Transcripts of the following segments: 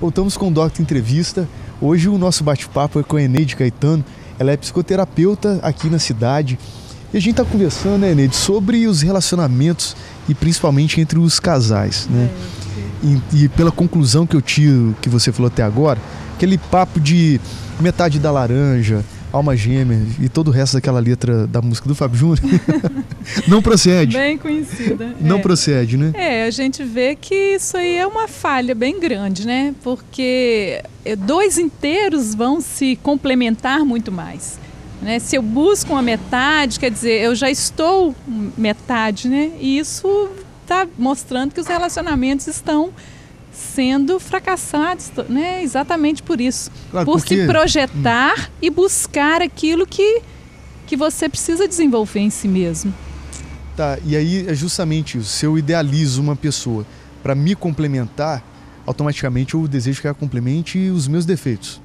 Voltamos com o Doctor Entrevista. Hoje o nosso bate-papo é com a Eneide Caetano. Ela é psicoterapeuta aqui na cidade. E a gente está conversando, né, Eneide, sobre os relacionamentos e principalmente entre os casais, né? E pela conclusão que eu tiro, que você falou até agora, aquele papo de metade da laranja, alma gêmea e todo o resto daquela letra da música do Fábio Júnior, não procede. Bem conhecida. Não procede, né? A gente vê que isso aí é uma falha bem grande, né? Porque dois inteiros vão se complementar muito mais, né? Se eu busco uma metade, quer dizer, eu já estou metade, né? E isso está mostrando que os relacionamentos estão sendo fracassados, né? Exatamente por isso. Claro, por se projetar e buscar aquilo que você precisa desenvolver em si mesmo. Tá, e aí é justamente isso. Se eu idealizo uma pessoa para me complementar, automaticamente eu desejo que ela complemente os meus defeitos.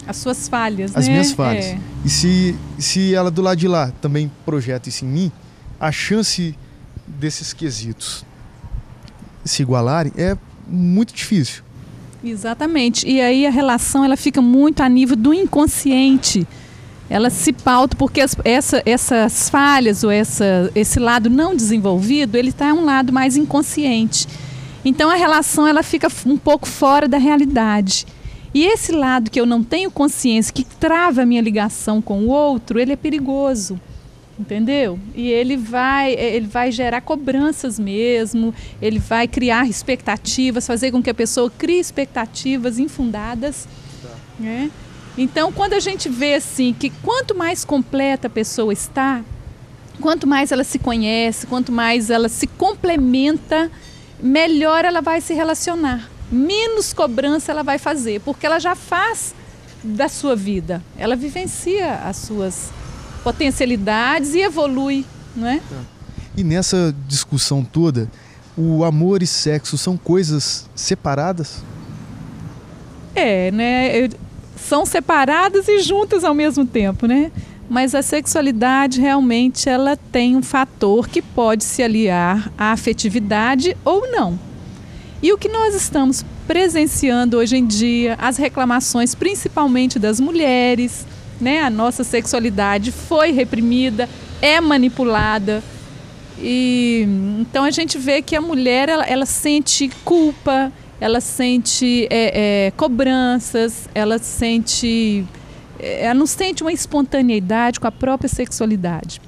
As suas falhas, As né? minhas falhas. E se ela do lado de lá também projeta isso em mim, a chance desses quesitos se igualarem é muito difícil. Exatamente. E aí a relação ela fica muito a nível do inconsciente. Ela se pauta porque essas falhas ou esse lado não desenvolvido, ele está um lado mais inconsciente. Então a relação ela fica um pouco fora da realidade. E esse lado que eu não tenho consciência, que trava a minha ligação com o outro, ele é perigoso. Entendeu? E ele vai gerar cobranças mesmo, ele vai criar expectativas, fazer com que a pessoa crie expectativas infundadas. Né? Então, quando a gente vê assim, que quanto mais completa a pessoa está, quanto mais ela se conhece, quanto mais ela se complementa, melhor ela vai se relacionar. Menos cobrança ela vai fazer, porque ela já faz da sua vida, ela vivencia as suas potencialidades e evolui, não é? E nessa discussão toda, o amor e sexo são coisas separadas? Né? São separadas e juntas ao mesmo tempo, né? Mas a sexualidade realmente ela tem um fator que pode se aliar à afetividade ou não. E o que nós estamos presenciando hoje em dia, as reclamações principalmente das mulheres, né? A nossa sexualidade foi reprimida, é manipulada. E então a gente vê que a mulher ela sente culpa, ela sente cobranças, ela não sente uma espontaneidade com a própria sexualidade.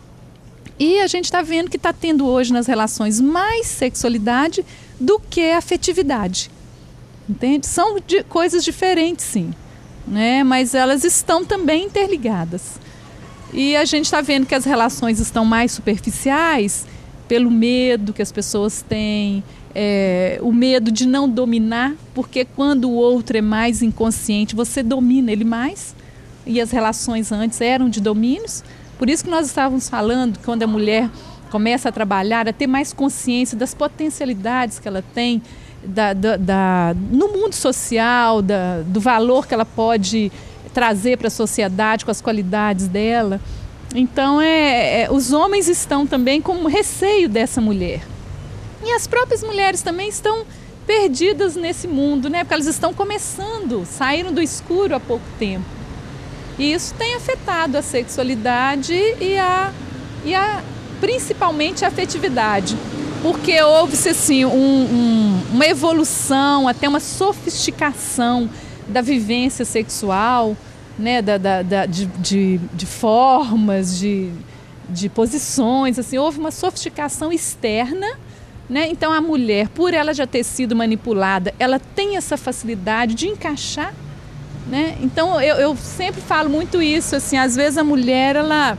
E a gente está vendo que está tendo hoje nas relações mais sexualidade do que afetividade. Entende? São coisas diferentes, sim. Né? Mas elas estão também interligadas. E a gente está vendo que as relações estão mais superficiais pelo medo que as pessoas têm, o medo de não dominar, porque quando o outro é mais inconsciente, você domina ele mais. E as relações antes eram de domínios. Por isso que nós estávamos falando, quando a mulher começa a trabalhar, a ter mais consciência das potencialidades que ela tem, no mundo social, do valor que ela pode trazer para a sociedade com as qualidades dela. Então, os homens estão também com receio dessa mulher. E as próprias mulheres também estão perdidas nesse mundo, né? Porque elas estão começando, saíram do escuro há pouco tempo. E isso tem afetado a sexualidade e principalmente a afetividade. Porque houve-se assim, uma evolução, até uma sofisticação da vivência sexual, né? de formas, de posições. Assim, houve uma sofisticação externa, né? Então a mulher, por ela já ter sido manipulada, ela tem essa facilidade de encaixar. Né? Então eu sempre falo muito isso, assim, às vezes a mulher ela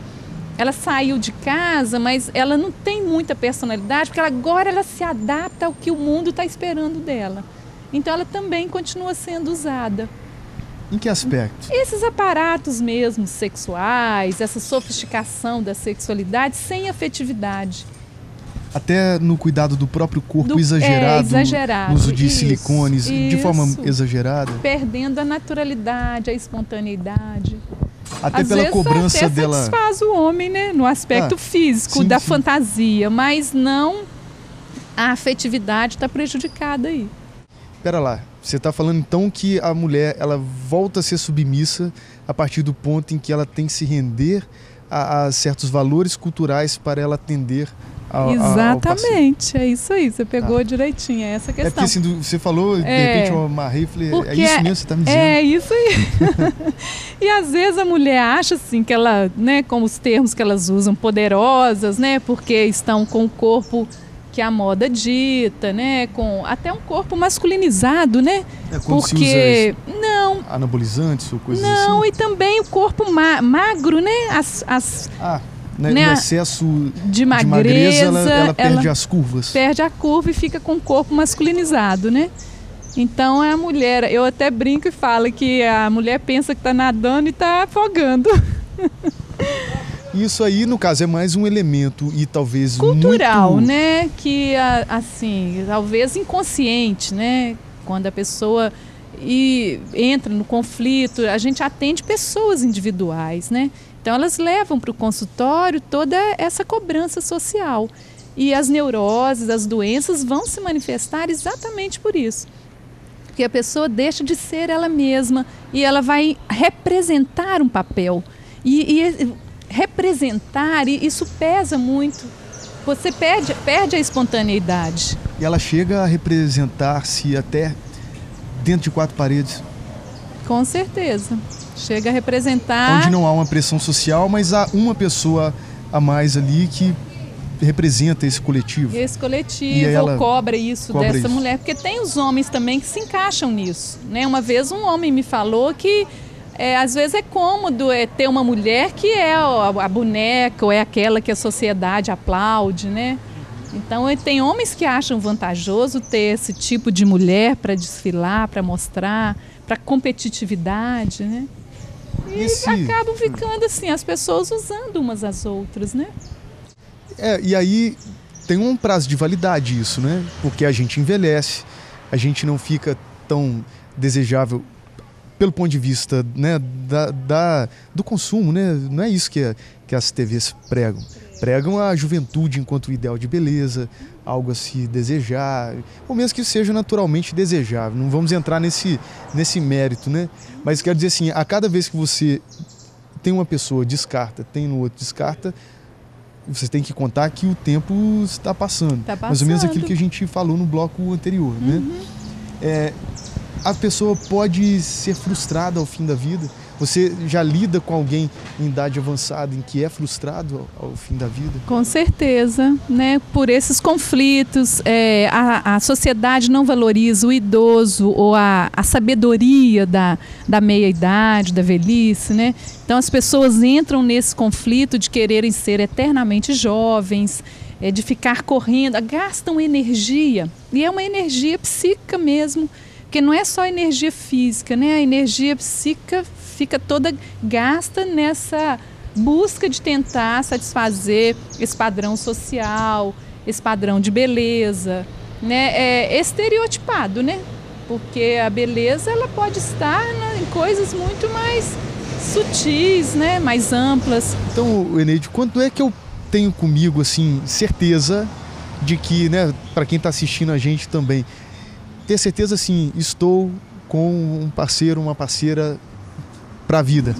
saiu de casa, mas ela não tem muita personalidade, porque agora ela se adapta ao que o mundo está esperando dela. Então ela também continua sendo usada. Em que aspecto? Esses aparatos mesmo sexuais, essa sofisticação da sexualidade sem afetividade. Até no cuidado do próprio corpo exagerado, no uso de silicones, de forma exagerada. Perdendo a naturalidade, a espontaneidade. Até às pela vezes, cobrança até dela. Satisfaz o homem, né? No aspecto físico, sim, da sim. fantasia, mas não a afetividade está prejudicada aí. Pera lá, você está falando então que a mulher ela volta a ser submissa a partir do ponto em que ela tem que se render a certos valores culturais para ela atender Exatamente, é isso aí, você pegou direitinho, é essa a questão. É porque assim, você falou, de repente eu amarrei e falei, é isso mesmo que você está me dizendo. É isso aí. E às vezes a mulher acha assim que ela, né, como os termos que elas usam, poderosas, né, porque estão com o corpo que a moda dita, né, com até um corpo masculinizado, né? Porque se usa não anabolizantes ou coisas assim. Não, e também o corpo magro, né? No excesso de magreza ela perde as curvas. Perde a curva e fica com o corpo masculinizado, né? Então a mulher, eu até brinco e falo que a mulher pensa que está nadando e está afogando. Isso aí, no caso, é mais um elemento e talvez cultural, muito... né? Que, assim, talvez inconsciente, né? Quando a pessoa entra no conflito, a gente atende pessoas individuais, né? Então, elas levam para o consultório toda essa cobrança social. E as neuroses, as doenças vão se manifestar exatamente por isso. Porque a pessoa deixa de ser ela mesma e ela vai representar um papel. Representar, e isso pesa muito. Você perde a espontaneidade. E ela chega a representar-se até dentro de quatro paredes. Com certeza. Chega a representar... Onde não há uma pressão social, mas há uma pessoa a mais ali que representa esse coletivo. Esse coletivo cobra isso dessa mulher. Porque tem os homens também que se encaixam nisso, né? Uma vez um homem me falou que às vezes é cômodo ter uma mulher que é a boneca ou é aquela que a sociedade aplaude, né? Então tem homens que acham vantajoso ter esse tipo de mulher para desfilar, para mostrar, para competitividade, né? E acabam ficando assim, as pessoas usando umas às outras, né? E aí tem um prazo de validade isso, né? Porque a gente envelhece, a gente não fica tão desejável pelo ponto de vista, né, do consumo, né? Não é isso que as TVs pregam. Pregam a juventude enquanto ideal de beleza, algo a se desejar, ou mesmo que seja naturalmente desejável. Não vamos entrar nesse mérito, né? Mas quero dizer assim, a cada vez que você tem uma pessoa, descarta, tem no outro, descarta, você tem que contar que o tempo está passando. Mais ou menos aquilo que a gente falou no bloco anterior, né? A pessoa pode ser frustrada ao fim da vida. Você já lida com alguém em idade avançada em que é frustrado ao fim da vida? Com certeza, né? Por esses conflitos, a sociedade não valoriza o idoso ou a sabedoria da meia-idade, da velhice, né? Então as pessoas entram nesse conflito de quererem ser eternamente jovens, de ficar correndo, gastam energia, e é uma energia psíquica mesmo, porque não é só energia física, né? A energia psíquica fica toda gasta nessa busca de tentar satisfazer esse padrão social, esse padrão de beleza, né? É estereotipado, né? Porque a beleza ela pode estar em coisas muito mais sutis, né? Mais amplas. Então, Eneide, quando é que eu tenho comigo assim certeza de que, né? Para quem está assistindo a gente também, ter certeza assim, estou com um parceiro, uma parceira para a vida.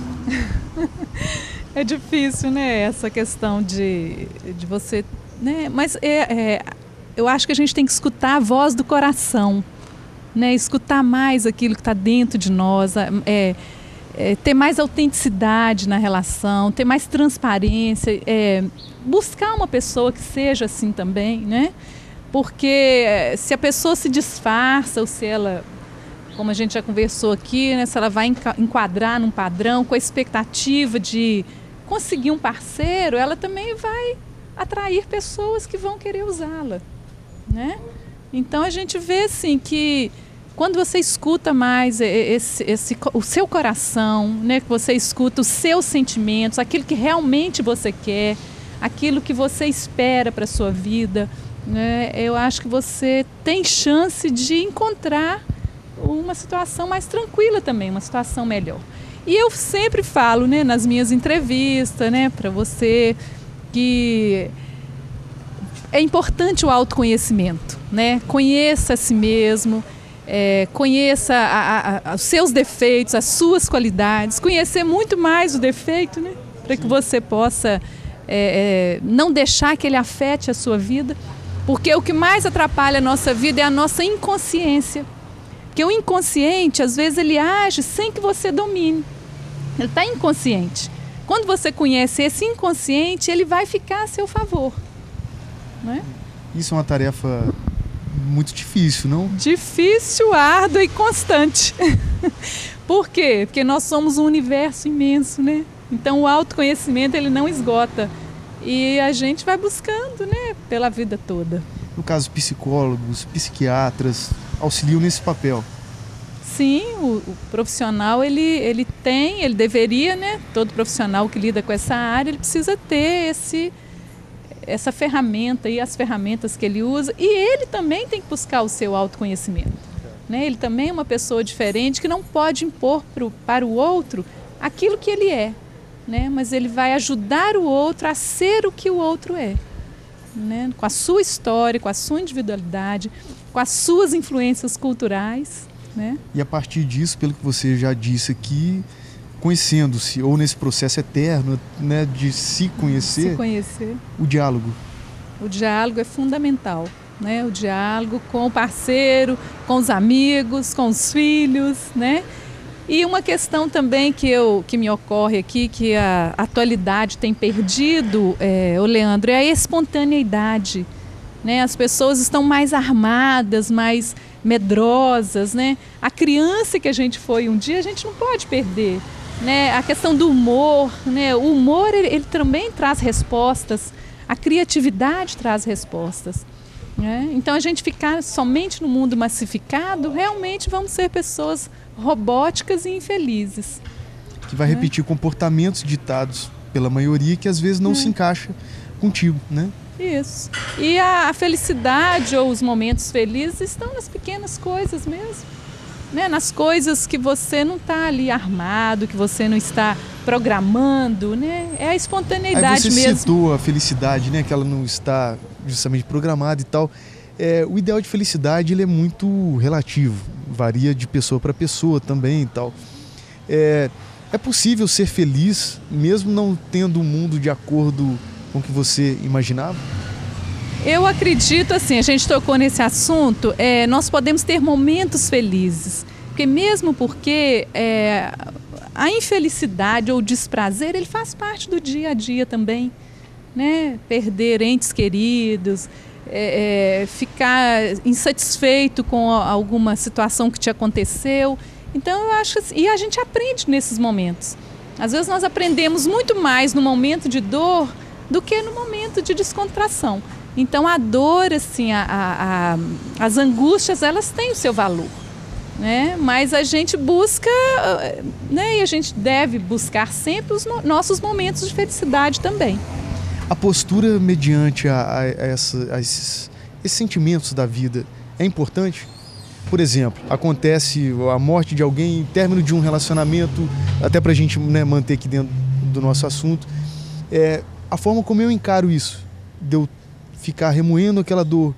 É difícil, né? Essa questão de você, né? Mas eu acho que a gente tem que escutar a voz do coração, né? Escutar mais aquilo que está dentro de nós, ter mais autenticidade na relação, ter mais transparência, buscar uma pessoa que seja assim também, né? Porque se a pessoa se disfarça ou se ela, como a gente já conversou aqui, né, se ela vai enquadrar num padrão com a expectativa de conseguir um parceiro, ela também vai atrair pessoas que vão querer usá-la, né? Então a gente vê assim que quando você escuta mais o seu coração, né, que você escuta os seus sentimentos, aquilo que realmente você quer, aquilo que você espera para a sua vida, né, eu acho que você tem chance de encontrar uma situação mais tranquila também, uma situação melhor. E eu sempre falo, né, nas minhas entrevistas, né, para você, que é importante o autoconhecimento, né? Conheça a si mesmo, conheça os seus defeitos, as suas qualidades, conhecer muito mais o defeito, né? Para que você possa não deixar que ele afete a sua vida, porque o que mais atrapalha a nossa vida é a nossa inconsciência. Porque o inconsciente, às vezes, ele age sem que você domine. Ele está inconsciente. Quando você conhece esse inconsciente, ele vai ficar a seu favor. Não é? Isso é uma tarefa muito difícil, não? Difícil, árdua e constante. Por quê? Porque nós somos um universo imenso, né? Então o autoconhecimento ele não esgota. E a gente vai buscando, né, pela vida toda. No caso, psicólogos, psiquiatras auxiliam nesse papel. Sim, o profissional ele deveria, né? Todo profissional que lida com essa área, ele precisa ter essa ferramenta e as ferramentas que ele usa. E ele também tem que buscar o seu autoconhecimento. Né? Ele também é uma pessoa diferente que não pode impor para o outro aquilo que ele é. Né? Mas ele vai ajudar o outro a ser o que o outro é. Né? Com a sua história, com a sua individualidade, com as suas influências culturais. Né? E a partir disso, pelo que você já disse aqui, conhecendo-se, ou nesse processo eterno, né, de se conhecer, o diálogo. O diálogo é fundamental. Né? O diálogo com o parceiro, com os amigos, com os filhos, né? E uma questão também que me ocorre aqui, que a atualidade tem perdido, Leandro, é a espontaneidade. Né? As pessoas estão mais armadas, mais medrosas. Né? A criança que a gente foi um dia, a gente não pode perder. Né? A questão do humor, né? O humor ele também traz respostas, a criatividade traz respostas. Né? Então a gente ficar somente no mundo massificado, realmente vamos ser pessoas robóticas e infelizes. Que vai repetir comportamentos ditados pela maioria que às vezes não se encaixa contigo, né? Isso. E a felicidade ou os momentos felizes estão nas pequenas coisas mesmo. Né? Nas coisas que você não está ali armado, que você não está programando, né? É a espontaneidade mesmo. Aí você citou a felicidade, né? Que ela não está justamente programada e tal. O ideal de felicidade ele é muito relativo, varia de pessoa para pessoa também e tal. É possível ser feliz mesmo não tendo um mundo de acordo com o que você imaginava? Eu acredito assim, a gente tocou nesse assunto, nós podemos ter momentos felizes, porque a infelicidade ou o desprazer, ele faz parte do dia a dia também, né? Perder entes queridos, ficar insatisfeito com alguma situação que te aconteceu. Então eu acho assim, e a gente aprende nesses momentos. Às vezes nós aprendemos muito mais no momento de dor do que no momento de descontração. Então a dor, assim, as angústias, elas têm o seu valor, né? Mas a gente busca, né? E a gente deve buscar sempre os nossos momentos de felicidade também. A postura mediante esses sentimentos da vida é importante? Por exemplo, acontece a morte de alguém, término de um relacionamento, até para a gente, né, manter aqui dentro do nosso assunto. A forma como eu encaro isso, de eu ficar remoendo aquela dor,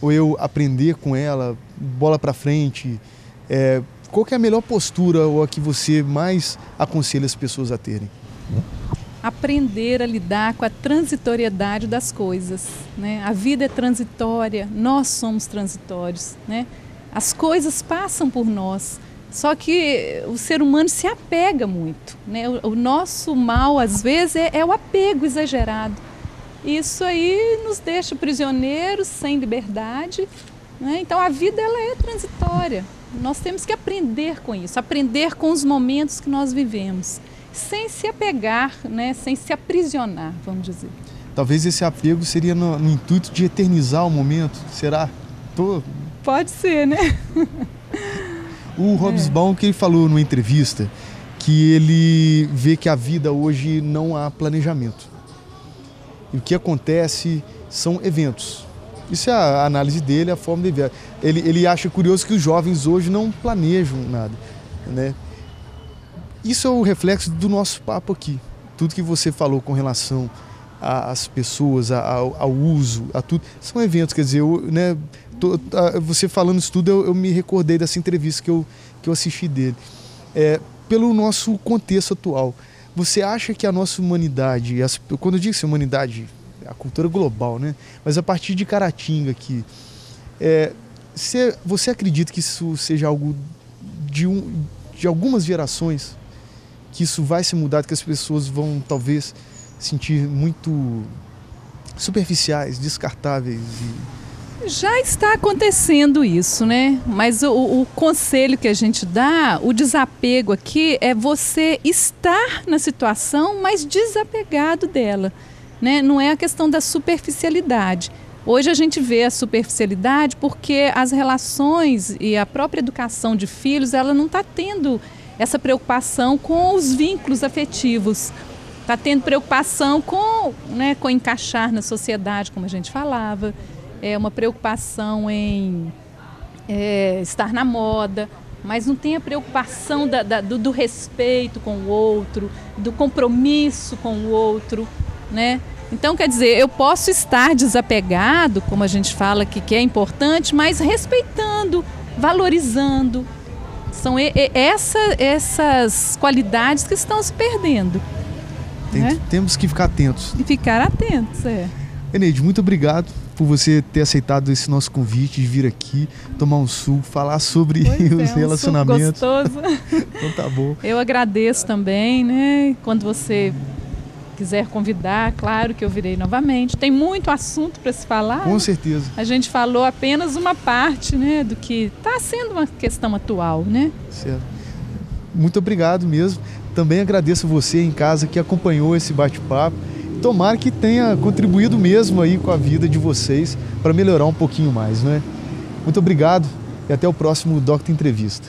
ou eu aprender com ela, bola para frente, qual que é a melhor postura ou a que você mais aconselha as pessoas a terem? Aprender a lidar com a transitoriedade das coisas, né? A vida é transitória, nós somos transitórios, né? As coisas passam por nós, só que o ser humano se apega muito, né? O nosso mal, às vezes, é o apego exagerado. Isso aí nos deixa prisioneiros, sem liberdade, né? Então a vida ela é transitória, nós temos que aprender com isso, aprender com os momentos que nós vivemos, sem se apegar, né? Sem se aprisionar, vamos dizer. Talvez esse apego seria no intuito de eternizar o momento, será? Pode ser, né? O Hobsbawm, que ele falou numa entrevista, que ele vê que a vida hoje não há planejamento. E o que acontece são eventos. Isso é a análise dele, a forma de ver. Ele acha curioso que os jovens hoje não planejam nada, né? Isso é o reflexo do nosso papo aqui. Tudo que você falou com relação às pessoas, ao uso, a tudo, são eventos, quer dizer, né, você falando isso tudo, eu me recordei dessa entrevista que eu assisti dele. Pelo nosso contexto atual, você acha que a nossa humanidade, quando eu digo assim, humanidade, a cultura global, né? Mas a partir de Caratinga aqui, você acredita que isso seja algo de algumas gerações, que isso vai ser mudado, que as pessoas vão talvez sentir muito superficiais, descartáveis? Já está acontecendo isso, né? Mas o conselho que a gente dá, o desapego aqui é você estar na situação, mas desapegado dela, né? Não é a questão da superficialidade. Hoje a gente vê a superficialidade porque as relações e a própria educação de filhos, ela não está tendo essa preocupação com os vínculos afetivos. Está tendo preocupação com encaixar na sociedade, como a gente falava. É uma preocupação em estar na moda, mas não tem a preocupação do respeito com o outro, do compromisso com o outro, né? Então, quer dizer, eu posso estar desapegado, como a gente fala que é importante, mas respeitando, valorizando. São essas qualidades que estão se perdendo. Temos que ficar atentos. E ficar atentos, Eneide, muito obrigado por você ter aceitado esse nosso convite de vir aqui, tomar um suco, falar sobre os relacionamentos. Gostoso. Então tá bom. Eu agradeço também, né? Quando você quiser convidar, claro que eu virei novamente. Tem muito assunto para se falar. Com certeza. A gente falou apenas uma parte, né, do que está sendo uma questão atual, né? Certo. Muito obrigado mesmo. Também agradeço você em casa que acompanhou esse bate-papo. Tomara que tenha contribuído mesmo aí com a vida de vocês para melhorar um pouquinho mais, né? Muito obrigado e até o próximo Doctor Entrevista.